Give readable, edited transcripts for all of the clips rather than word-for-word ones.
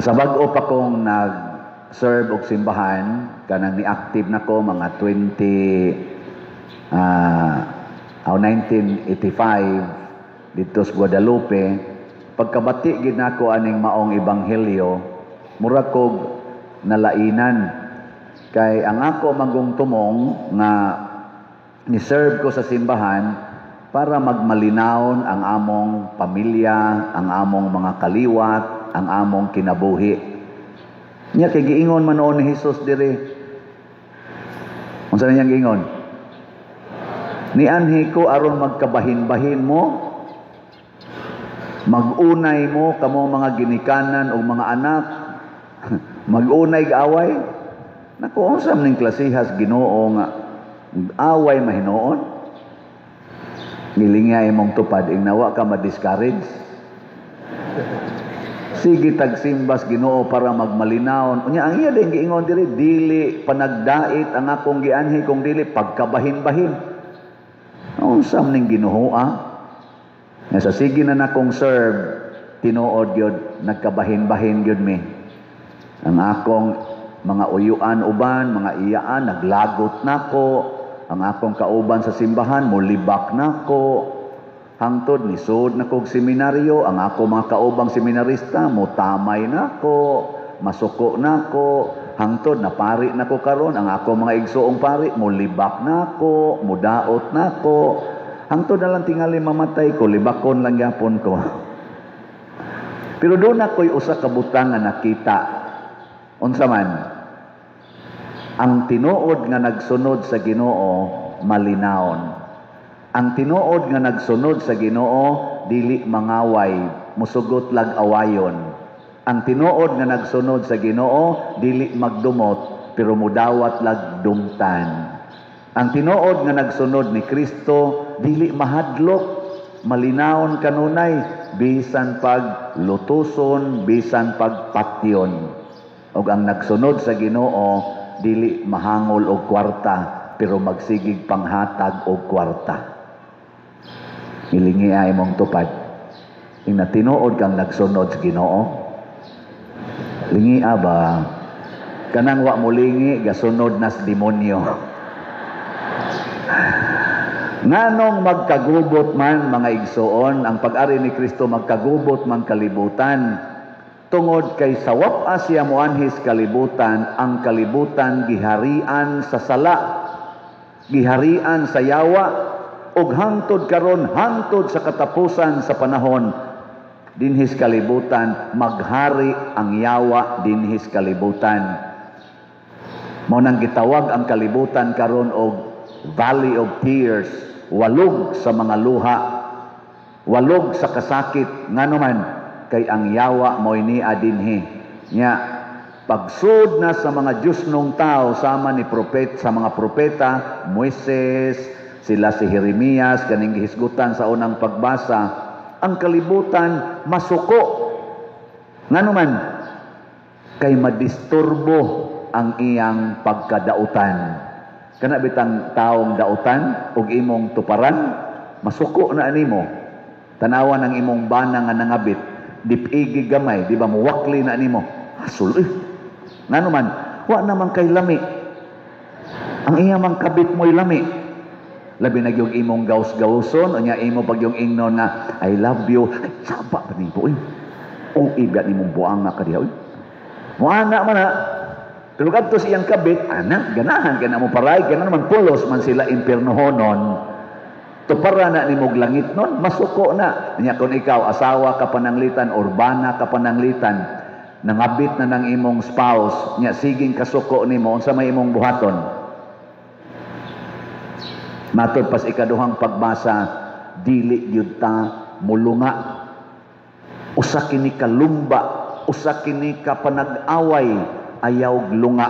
Sa bag-o pa kong nag-serve og simbahan, kanang ni-active na ko mga 1985 dito sa Guadalupe. Pagkabati gid nako aning maong ebanghelyo, mura kog nalainan kay ang ako magungtumong nga ni-serve ko sa simbahan para magmalinawon ang among pamilya, ang among mga kaliwat, ang among kinabuhi. Nya kay giingon man noon ni Hesus diri. Unsa niyang giingon? Nianhi ko aron magkabahin-bahin mo, magunay mo kamo mga ginikanan o mga anak, magunay gaaway. Naku, unsa ning klasihas Ginoo nga away mahinoon? Nilingay mong tupad ing nawa ka ma-discourage. Sige tagsimbas Ginoo para magmalinawon. Unya ang iya din giingon diri, dili panagdait ang akong gianhi kung dili pagkabahin-bahin. Unsa ning Ginoo nga sa sige na nakong serve tinuod gyud nagkabahin-bahin gyud mi. Ang akong mga uyuan uban, mga iyaan naglagot nako. Ang akong kauban sa simbahan molibak nako. Hangtod ni sud na kog seminaryo, ang ako mga kaubang seminarista motamay nako, masuko nako. Hangtod na pari nako karon, ang ako mga igsoong pari molibak nako, mudaot nako. Hangtod na lang tingali mamatay ko, libakon lang gyapon ko. Pero doon ako'y usa ka butang nga nakita. Unsa man? Ang tinuod nga nagsunod sa Ginoo malinawon. Ang tinuod nga nagsunod sa Ginoo dili mangaway, musugot lag awayon. Ang tinuod nga nagsunod sa Ginoo dili magdumot pero mudawat lag dumtan. Ang tinuod nga nagsunod ni Kristo dili mahadlok, malinawon kanunay bisan pag lutuson, bisan pag patyon. Ug ang nagsunod sa Ginoo dili mahangol og kwarta pero magsigig panghatag og kwarta. Ilingi ay mong tupad. Ing tinuod kang nagsunod sa Ginoo. Lingi ba? Kanang wa mo lingi gasunod nas demonyo. Nganong magkagubot man mga igsoon, ang pag-ari ni Kristo magkagubot man kalibutan. Tungod kay sawap asya moanhis kalibutan, ang kalibutan giharian sa sala, giharian sa yawa, ug hangtod karon, hangtod sa katapusan sa panahon, dinhis kalibutan maghari ang yawa dinhis kalibutan. Mao nang gitawag ang kalibutan karon og Valley of Tears, walog sa mga luha, walog sa kasakit. Ngano man kay ang yawa mo'y niya dinhi. Nya pagsud na sa mga Diyos nung tao sama ni propet sa mga propeta, Moises, sila si Jeremias kaning gihisgutan sa unang pagbasa, ang kalibutan masuko. Ngano man kay madisturbo ang iyang pagkadautan. Kana bitang taong dautan ug imong tuparan, masuko na animo. Tanawan ang imong bana nga nangabit, dipigi gamay, di ba muwakli na nimo. Hasul ngano man, wa naman kay lami. Ang iya mang kabit mo'y lami. Labi na yung imong gaus-gauson, unya imo pag yung ingnon nga I love you. Ay, saba pa nimo o iga nimong buang nga kadiya. Muana man na. Pero kadto siyang kabit, anak, ganahan ka na mo paray, ganahan naman pulos man sila impiernohonon. Tupara na ni mog langit nun, masuko na. Nya kung ikaw, asawa ka pananglitan, urbana ka pananglitan, nangabit na ng imong spouse, nya siging kasuko ni mo, unsa may imong buhaton. Matod pas ikaduhang pagbasa, dili yun ta mulunga. Usa kini ka lumba, usa kini ka panag-away, ayaw lunga.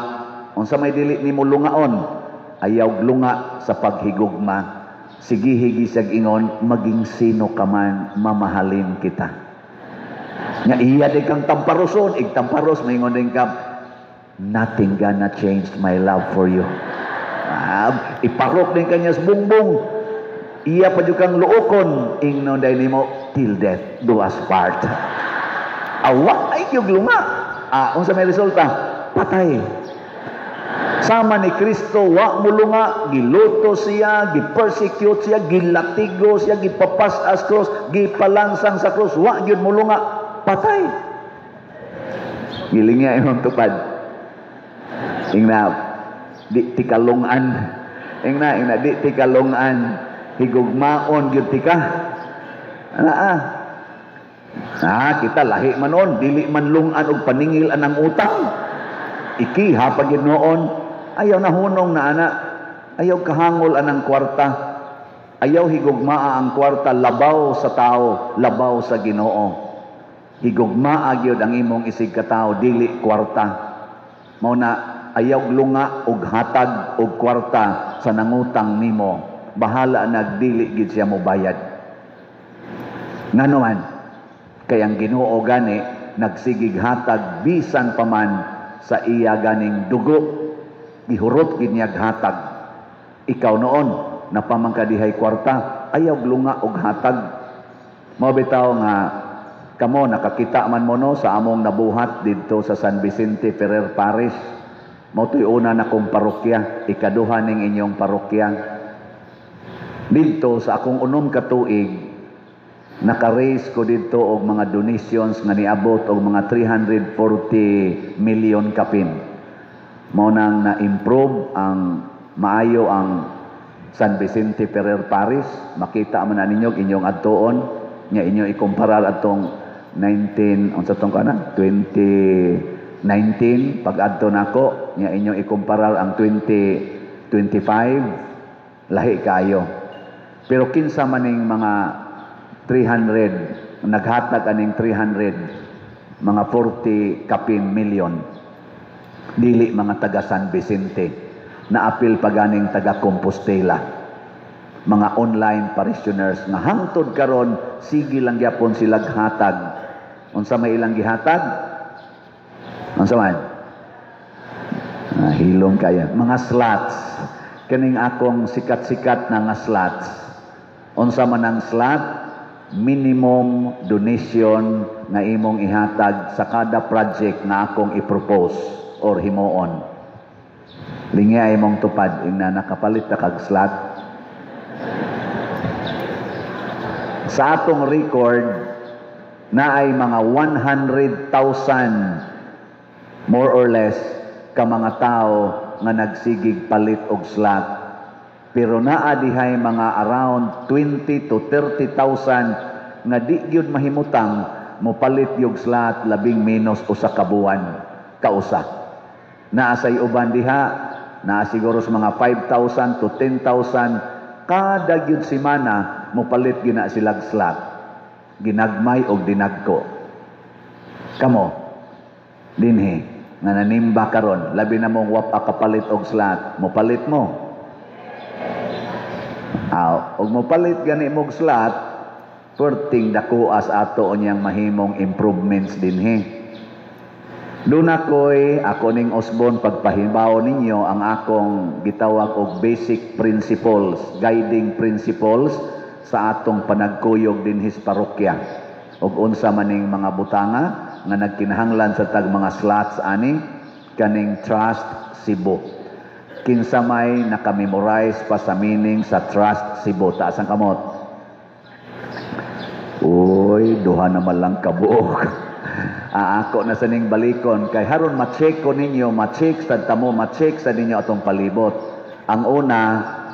Unsa may dili nimo lungaon? Ayaw lunga sa paghigugma. Sige higi sag ingon, maging sino ka man, mamahalin kita. Nga iya di kang tamparoson, igtamparos, maingon din ka, nothing gonna change my love for you. Iparok din kanya sa bungbong. Iya pa jud kang luokon, ingnon day nimo, till death do us part. Awa ay yung lunga. Unsa may resulta? Patay. Sama ni Kristo, wa mo lunga, giluto siya, gipersecute siya, gilatigo siya, gipapas as cross, gipalansang sa cross, wa gyud mo lunga, patay. Gilinga imong tupad. Ingna di tikalungan. Ingna di tikalungan. Higugmaon gyud tika. Kita lahi man on, dili man lungan og paningil anang utang. Iki hapag gyud noon. Ayaw nahunong na ana. Ayaw kahangol anang kwarta. Ayaw higugmaa ang kwarta, labaw sa tao, labaw sa Ginoo. Higugmaa gyud ang imong isig ka tao, dili kwarta. Mao na ayaw lunga og hatag og kwarta sa nangutang nimo. Bahala nagdili gid siya mo bayad. Nganoman kay ang Ginoo gani nagsigig hatag bisan pa man sa iya ganing dugo. Gihurot gid niya hatag. Ikaw noon napamangkadihay kwarta, ayaw lunga og hatag. Mao bitaw nga kamo nakakita man mo no sa among nabuhat didto sa San Vicente Ferrer Parish. Mao toy una na kong parokya, ikaduha ning inyong parokya. Didto sa akong unom ka tuig, naka-raise ko didto og mga donations nga niabot og mga 340 million kapin. Mao nang na-improve ang maayo ang San Vicente Ferrer Parish. Makita man na ninyo inyong adtuon nya inyo ikumparar atong 2019 pag adto nako nya inyo ikumparar ang 2025 lahi kayo. Pero kinsa maning mga 300 naghatag aning 300 mga 40 kapin million. Dili mga taga San Vicente, naapil pa ganing taga Compostela, mga online parishioners nga hangtod karon sige lang gyapon sila hatag. Unsa may ilang gihatag? Unsa man? Hilom kaya mga slots. Kaning akong sikat-sikat na nga slots. Unsa man ang slot? Minimum donation na imong ihatag sa kada project na akong i-propose or himuon. Lingi ay mong tupad ingna nakapalit na kag slot. Sa atong record na ay mga 100,000 more or less ka mga tao nga nagsigig palit og slot. Pero naa dihay mga around 20 to 30,000 nga di gyud mahimutang mo palit yung slot labing menos usa ka buwan kausa. Naa say uban diha, naa siguro sa mga 5,000 to 10,000 kada gyud semana mo palit gina silag slot. Ginagmay og dinagko. Kamo dinhi nga nanimba karon, labi na mong wap kapalit og slot, mo palit mo. Og mo palit gani mog slot, perting dakuas ato onyang mahimong improvements dinhi. Doon ako ning Osborne pagpahibaw ninyo ang akong gitawag og basic principles, guiding principles sa atong panagkuyog dinhi sa parokya. Og unsa maning mga butanga nga nagkinahanglan sa tag mga slots ani kaning Trust Cebu. Kinsa may nakamemorize pa sa meaning sa Trust Cebu? Taas ang kamot. Uy, duha naman lang kabuok. Ako na sa ning balikon kay haron ma-check ko ninyo, ma-check sa tamo, ma-check sa ninyo atong palibot. Ang una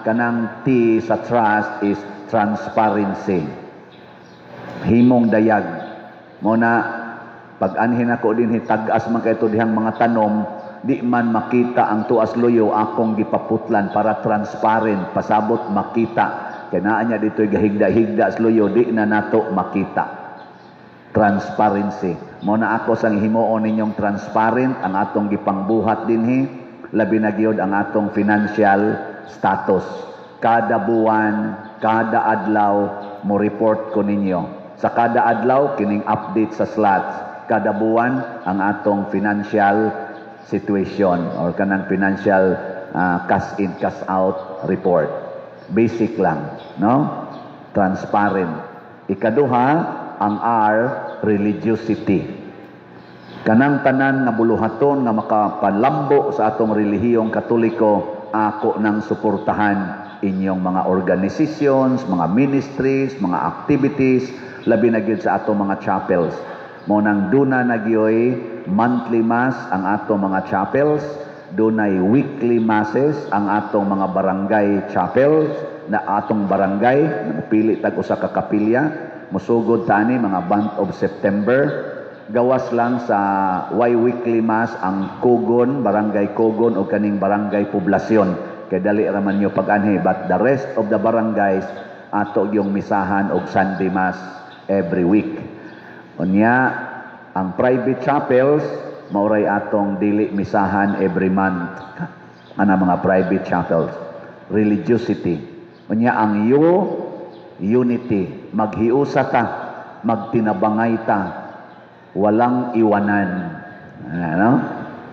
kanang T sa trust is transparency. Himong dayag. Mo na pag-anhin ako din hitag-as man kay dihang mga tanom, di man makita ang tuas luyo akong gipaputlan para transparent, pasabot makita. Kaya naa niya dito'y gahigda-higda sa luyo, di na nato makita. Transparency. Muna ako sang himuon ninyong transparent ang atong gipangbuhat dinhi, labi na gyud ang atong financial status. Kada buwan, kada adlaw mo report ko ninyo. Sa kada adlaw kining update sa slots. Kada buwan ang atong financial situation or kanang financial cash in cash out report. Basic lang, no? Transparent. Ikaduha, ang R, religiosity. Kanang tanan nga buluhaton nga makapalambo sa atong relihiyong Katoliko, ako nang suportahan inyong mga organizations, mga ministries, mga activities, labi na gyud sa atong mga chapels. Mo nang duna na gyoy monthly mass ang atong mga chapels, dunay weekly masses ang atong mga barangay chapels, na atong barangay pili tag usa ka kapilya, musugod tani mga month of September. Gawas lang sa weekly mass ang Kugon, barangay Kugon o kaning barangay poblasyon. Kay dali raman nyo pag-anhi, but the rest of the barangays ato yung misahan og Sunday mass every week. Unya, ang private chapels mauray atong dili misahan every month. Ana mga private chapels, religiosity. Unya ang unity, maghiusa ta, magtinabangay ta, walang iwanan. Ano?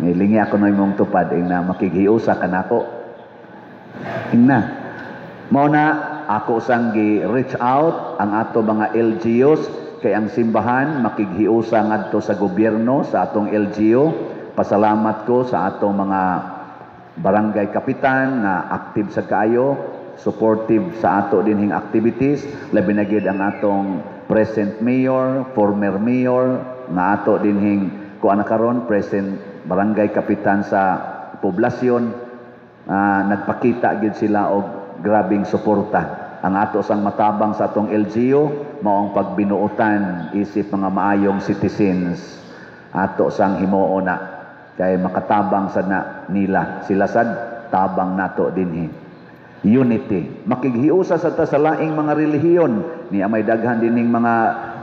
Nilingi ako na imong tupad na makighiusa ka nako. Ingna. Mao na ako sang gi-reach out ang ato mga LGUs kay ang simbahan makighiusa ngadto sa gobyerno sa atong LGU. Pasalamat ko sa atong mga barangay kapitan na active sa kaayo, supportive sa ato dinhing activities, labi na gid ang atong present mayor, former mayor na ato dinhing kuan karon present barangay kapitan sa poblasyon. Nagpakita gid sila og grabing suporta. Ang ato sang matabang sa atong LGU mao ang pagbinuotan isip mga maayong citizens ato sang himuo na kay makatabang sad na nila sila sad tabang nato dinhi. Unity, makighiusa sa ta sa laing mga relihiyon, niya may daghan dining mga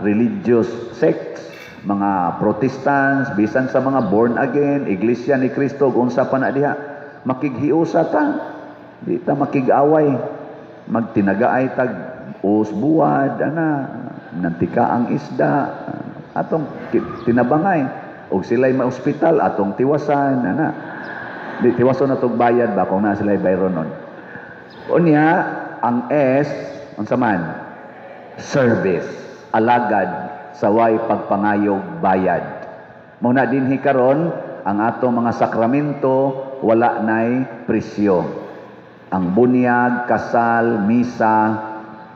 religious sects, mga Protestants, bisan sa mga born again, Iglesia ni Cristo, unsa pa na diha, makighiusa ta, di ta makig-away, magtinagaay tag usbuad, nantika ang isda, atong tinabangay, og sila'y ma-ospital, atong tiwasan, di tiwason na tong bayad ba, kung na sila'y bayron nun. Unya, ang S, unsa man, service, alagad, saway pagpangayog bayad. Muna dinhi karon ang atong mga sakramento wala nay presyo. Ang bunyag, kasal, misa,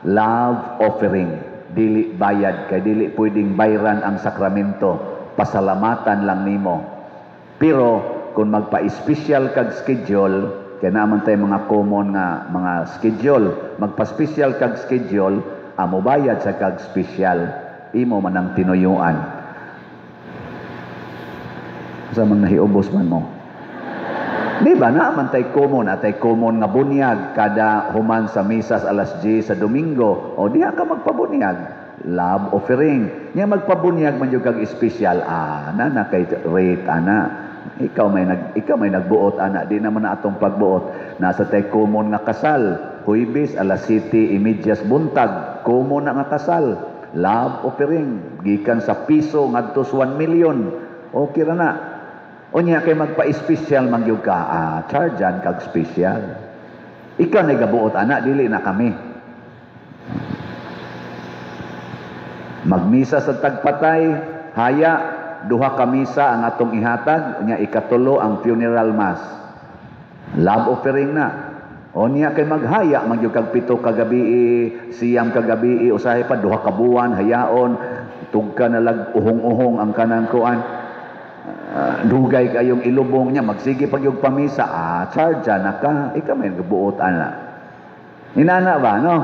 love offering, dili bayad kay dili pwedeng bayran ang sakramento, pasalamatan lang nimo. Pero kung magpa-special kag schedule, kaya naman tayo mga common nga mga schedule, magpa-special kag schedule, amo bayad sa kag special, imo man ang tinuyuan. Sa man nahiubos man mo. Di ba naman tayo common nga bunyag kada human sa misas alas 10 sa Domingo, o diha ka magpabunyag, love offering. Nya magpabunyag man yung kag special, na kay rate, ikaw may nagbuot, di naman na atong pagbuot. Nasa tay common nga kasal, Huibis, alas 7:30 buntag, common na nga kasal, love offering, gikan sa piso ngadto sa 1 million, okay ra na. Unya kay magpa-special man gyud ka, chargean kag special. Ikaw na gabuot, dili na kami. Magmisa sa tagpatay, haya, duha ka misa ang atong ihatag, unya ikatulo ang funeral mass. Love offering na. Unya kay maghaya man gyud kag 7 ka gabi, siyam ka gabi, usahay pa duha ka buwan hayaon, tugka na lag uhong-uhong ang kanang kuan. Dugay kayong ilubong niya, magsige pag yung pamisa, charge na ka, ikaw may nagbuot Inana ba, no?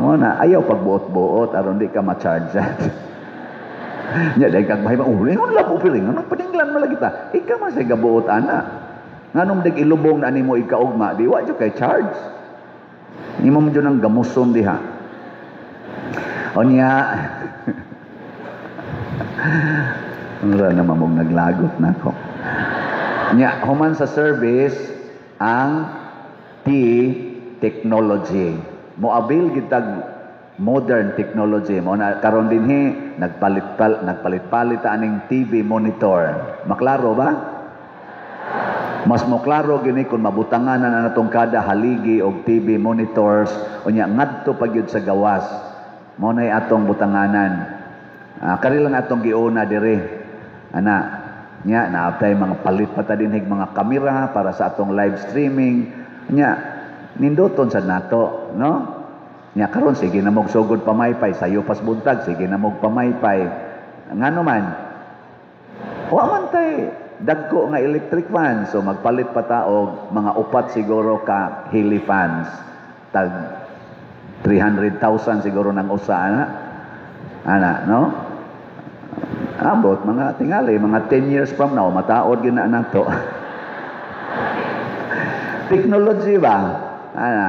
Muna, ayaw pagbuot-buot, aron di ka ma-charge. Nya dahil kag mahiba, yung labo piling, anong paninglan mo lagi ta? Ikaw man sa gabuot, Nganong dag ilubong na nimo ikaugma, di wa kay charge. Imo mo dyan ang gamuson diha. Onya, Mura na mamong naglagot na ako. Nya, human sa service, ang technology. Moabil gitag modern technology. Mo na karon dinhi nagpalit-palit aning TV monitor. Maklaro ba? Mas moklaro gini kung mabutangan na natong kada haligi og TV monitors unya ngadto pa gyud sa gawas. Mo nay atong butanganan. Kari lang atong giuna dire. Ana, nya naaptay mga palit pa ta dinhig mga kamera para sa atong live streaming. Nya ninduton sa nato, no? Nya karon sige na mog sugod pamaypay sayo pas buntag, sige na mog pamaypay. Ngano man? Wa man tay dagko nga electric fan, so magpalit pa ta og mga upat siguro ka Hili fans. Tag 300,000 siguro nang usa ana, no? Abot mga tingali, mga 10 years from now, mataod gid na nato. Technology ba? Ana,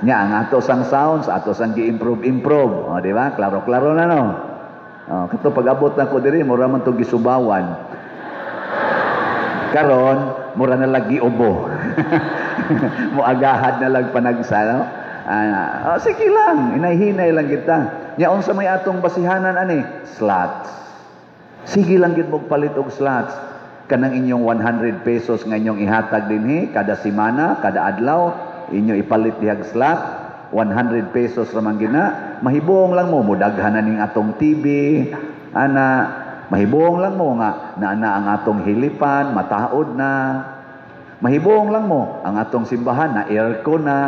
nya ang ato sang sounds, ato sang gi-improve. O, di ba? Klaro-klaro na, no? O, kato pag-abot na ko diri, mura man to gisubawan. Karon, mura na lagi ubo. Muagahad na lang panagsa, no? O, sige lang, inay-hinay lang kita. Nya unsa may atong basihanan ani? Slots. Sige lang gid mo palit og slots. Kanang inyong 100 pesos nga inyong ihatag dinhi kada semana, kada adlaw, inyo ipalit dihag slot, 100 pesos ra man gina. Mahibong lang mo mudaghan na ning atong TV, ana, mahibong lang mo nga naa ang atong hilipan, mataod na. Mahibong lang mo ang atong simbahan na aircon na.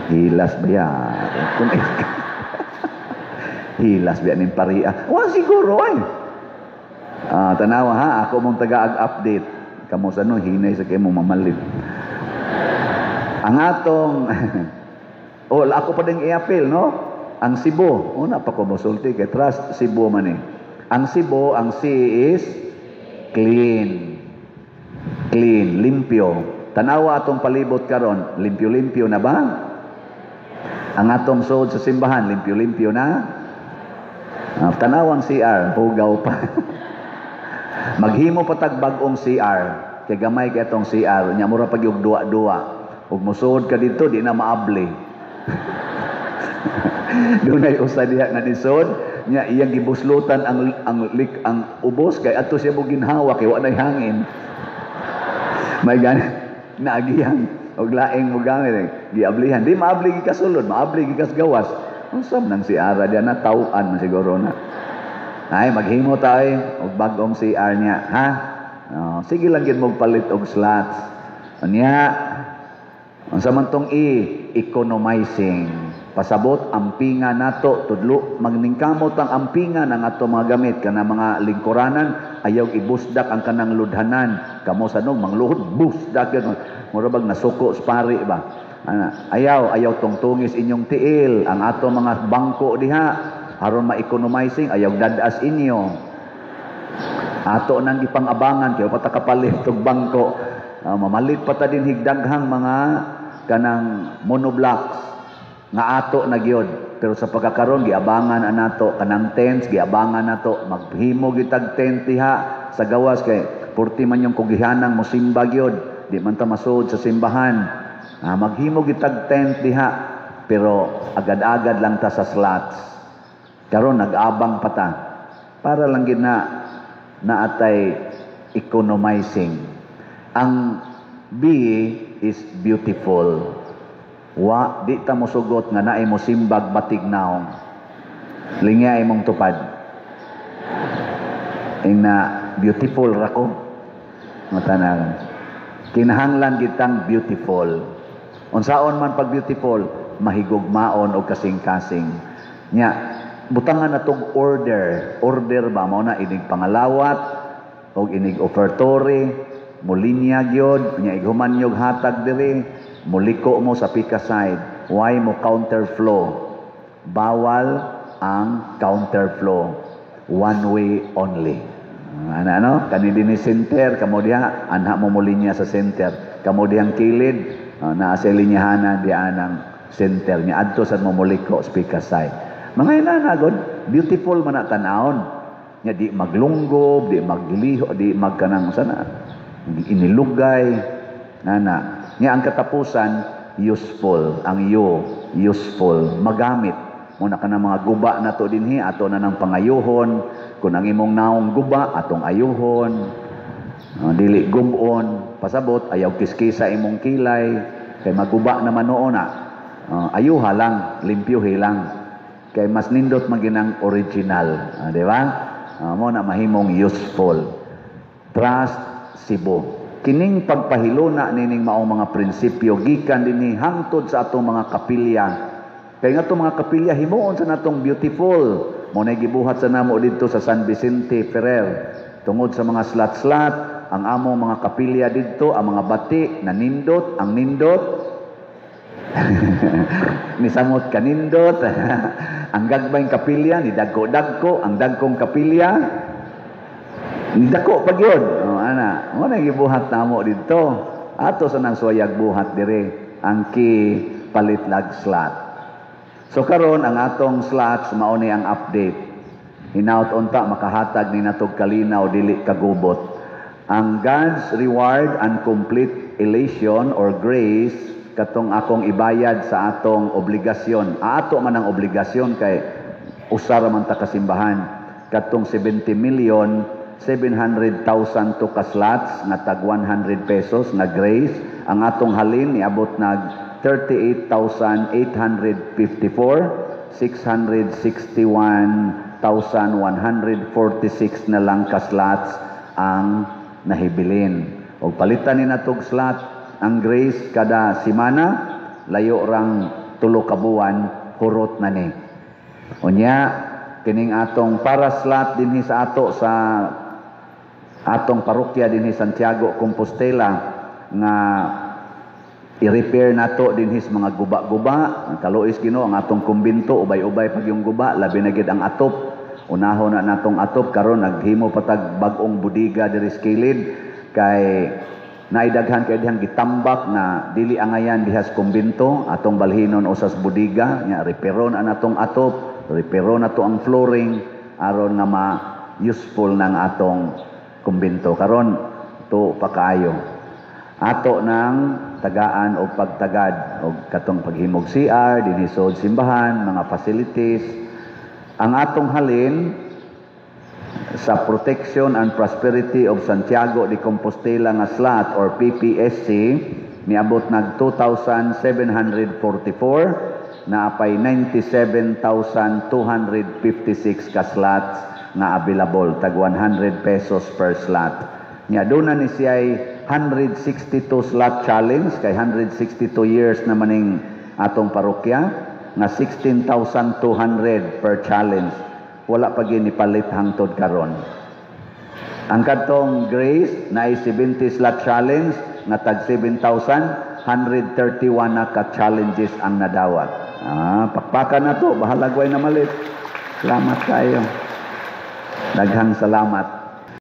Hilas ba yan? Hilas biya ning paria. Wa siguro ay. Tanawa ha, ako mong taga-update. Kamo sa no hinay sa kay mo mamalit. Ang atong ako pa ding i-appeal, no? Ang Cebu, una pa ko mosulti kay trust Cebu man eh. Ang Cebu, ang sea is clean. Clean, limpyo. Tanawa atong palibot karon, limpyo-limpyo na ba? Ang atong sud sa simbahan, limpyo-limpyo na. Tanawang CR, hugaw pa. Maghimo pa tag bag-ong CR. Kay gamay kay atong CR, nya mura pag yung duwa-duwa. Ug mosuod ka dito, di na maabli. Dunay usa diha nga nisod, nya iyang gibuslutan ang ubos kay adto siya mo ginhawa kay wa nay hangin. May gani naagihang og laing mo gamit giablihan. Di maabli gi kasulod, maabli gi kas gawas. Usab nang CR diyan na tawan man siguro na. Ay maghimo tayo og bag-ong CR niya, ha? Sige lang gid mo palit og slots. Unya, unsa man tong economizing. Pasabot ampinga nato tudlo magningkamot ang ampinga ng ato mga gamit kana mga lingkuranan ayaw ibusdak ang kanang ludhanan kamo sanog mangluhod busdak yun mura bag nasuko sa pari ba ayaw tungtungis inyong tiil ang ato mga bangko diha aron ma-economizing ayaw dadas inyo ato nang ipangabangan kay pata kapalit og bangko mamalit pa ta din higdaghang mga kanang monoblocks nga ato na gyud pero sa pagkakaron giabangan anato kanang tents giabangan nato maghimo gitag tent diha sa gawas kay purti man yung kugihanang mosimba gyud di man ta masud sa simbahan maghimo gitag tent diha pero agad-agad lang ta sa slots karon nag-abang pa ta para lang gid na atay economizing ang B is beautiful. Wa di ta mosugot nga naay mo simbag batignaw. Linya imong tupad. Ina beautiful ra ko. Matanan. Kinahanglan gitang beautiful. Unsaon man pag beautiful, mahigugmaon og kasing-kasing. Nya butangan natong order. Order ba mao na inig pangalawat og inig offertory, mulinya gyud, nya ighuman nyog hatag diri. Muliko mo sa pika side. Why mo counterflow? Bawal ang counterflow. One way only. Ano? Kanidini center, kamo diha, anha mo mulinya sa center. Kamo dihang kilid, naa sa linyahanan diha ng center. Nya adto sa mo muliko sa pika side. Mga inanagod, beautiful man na tanawon. Nya di maglunggob, di magliho, di magkanang sana. Inilugay. Nana. Nga ang katapusan, useful. Ang useful. Magamit. Muna ka ng mga guba na to dinhi, ato na ng pangayuhon. Kung ang imong naong guba, atong ayuhon. Dili gumon. Pasabot, ayaw kiskisa imong kilay. Kay maguba naman noon na. Ayuha lang, limpyuhi lang. Kay mas nindot maginang original. Di ba? mo na mahimong useful. Trust Cebu. Kining pagpahiluna nining maong mga prinsipyo gikan dinhi hangtod sa atong mga kapilya. Kay nga itong mga kapilya himuon sa natong beautiful. Mo na gibuhat sa namo dito sa San Vicente Ferrer. Tungod sa mga slat-slat, ang among mga kapilya dito, ang mga bati na nindot, ang nindot nisamot kanindot. Ang gagmayng kapilya ni dagko-dagko, ang dagkong kapilya ni dako pag yun. Ana, mo na gibuhat namo dito. Ato sa nang suyag buhat dire ang ki palitlag slat. So karon ang atong slots mao ni ang update. Hinaut unta makahatag ni natog kalinaw dili kagubot. Ang God's reward and complete elation or grace katong akong ibayad sa atong obligasyon. Ato man ang obligasyon kay usara man ta kasimbahan. Katong 70,700,000 to ka slots nga tag 100 pesos na grace. Ang atong halin niabot nag 38,854, 661,146 na lang ka slots ang nahibilin. O palitan ni natog slot ang grace kada simana, layo rang 3 ka buwan, hurot na ni. Unya, kining atong para slot dinhi sa ato sa atong parokya dinhi Santiago, Compostela nga i-repair nato dinhi sa mga guba-guba. Ang kaluoy Ginoo ang atong kumbinto ubay-ubay pag yung guba, labi na gid ang atop. Unahon na natong atop karon naghimo patag bag-ong budiga diri sa kilid kay naidaghan kay dihang gitambak na dili angayan diha sa kumbinto atong balhinon usas budiga nya repairon ang atong atop, repairon nato ang flooring aron nga ma-useful ng atong kumbinto. Karon to pakaayo ato ng tagaan o pagtagad o katong paghimog CR, dinisod simbahan, mga facilities. Ang atong halin sa Protection and Prosperity of Santiago de Compostela nga slot or PPSC niabot nag 2,744 na apay 97,256 ka slots nga available tag 100 pesos per slot. Nya doon na ni siya'y 162 slot challenge kay 162 years na maning atong parokya nga 16,200 per challenge. Wala pa gyud nipalit hangtod karon. Ang katong grace na 70 slot challenge nga tag 7,131 na ka challenges ang nadawat. Pakpakan na to, bahala gway na malit. Salamat kayo. Daghang salamat.